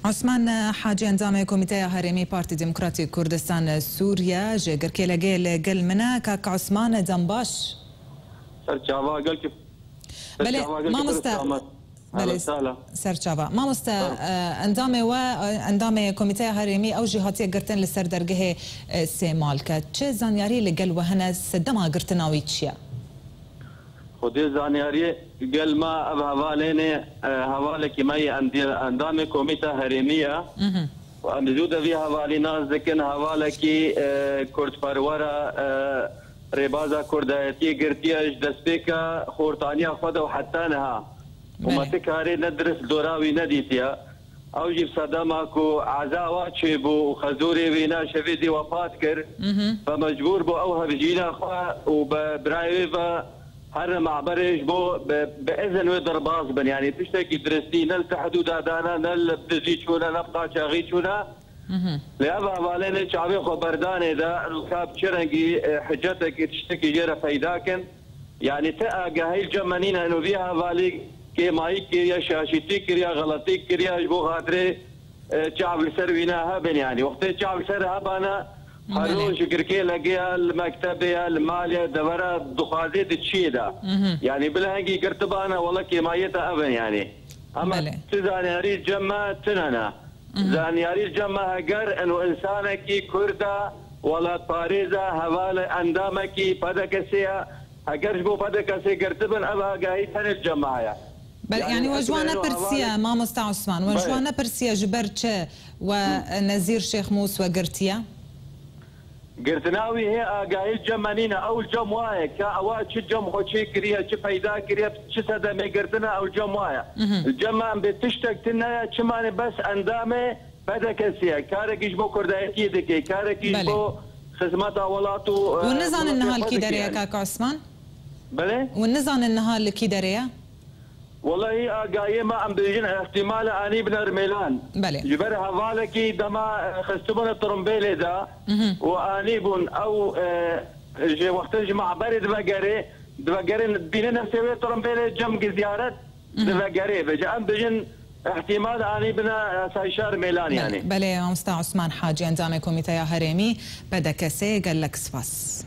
عثمان حاجی اندام کمیته هرمی پارتی دموکراتی کردستان سوریا جگر کلا گل گل منا کاک عثمان دنباش سرچاوا قال كيف بله ما بله سرچاوا ما مست اندام کمیته هرمی او جهاتی گرتن لسر درگه سیمال که چه زانیاری لگل وهنا سدما گرتناوی چیا خودی زانیاری قال ما ابها حوالين حواله كمية اندام كوميتا هرميه وموجوده فيها حوالي ناس ذكن حواله كي كرد پرورا ربازا كردايتي قرتياج دسبيكا خورتانيا خدا وحتى نها وما تكاري ندرس دوراوي نديتيا او جيب صدامكو عزاوا تشيبو وخزوري وينا شفيدي وفات كر فمجبور بو اوها بجينا خوا وبرايفا هر معبرش بو باذن ودرباز بن يعني تشتكي درستي نل تحدود دانا نل بتجيشونا نبقى شاغيشونا لابا بالين شعبي خبرداني دا ركاب شرنجي حجتك تشتكي جرى فيداكن يعني تاقى هاي الجمانين انه بيها بالي كي مايك كريا شاشتي كريا غلطي كريا بو خاطري شعب السروينا هبن يعني وقت شعب السر هبانا هلو شكركي لقيها المكتبة المالية دورة دخازي تشيدا يعني بالهنجي قرتبانا والله كيمايتها أبن يعني أما تزانياري الجمع تنانا زانياري الجمع هجر إنه إنسانك كردا ولا طاريزة هوالة أندامك بدكسيا هجرش بو بدكسي قرتبن أبها جاي تن الجماعة يعني وجوانا برسيا ما مستع عثمان وجوانا برسيا جبرتش ونزير شيخ موس وقرتيا قرتناوي هي قايل جمانينا او الجموايه كاوات شي جم خوشي كريا شي فايدا كريا شي سدا قرتنا او الجموايه الجمان بتشتك تنا شماني بس اندامه بدك سيا كارك يجبو كردايتي دكي كارك يجبو خدمات ولاتو والنظام النهار كي دريا كاك عثمان بلى والنظام النهار كي دريا والله قايمة عم بيجين احتمال اني بن رميلان بله جبر حوالكي دما خستبون الطرمبيلي دا وانيبون او وقت الجماعة برد دبقري بيننا نسوي طرمبيلي جم زيارات دبقري بجا ام بيجين احتمال اني بن سايشار ميلان يعني بله مستر عثمان حاجي انزام كوميتي هرمي بدك سي قال لك سفاس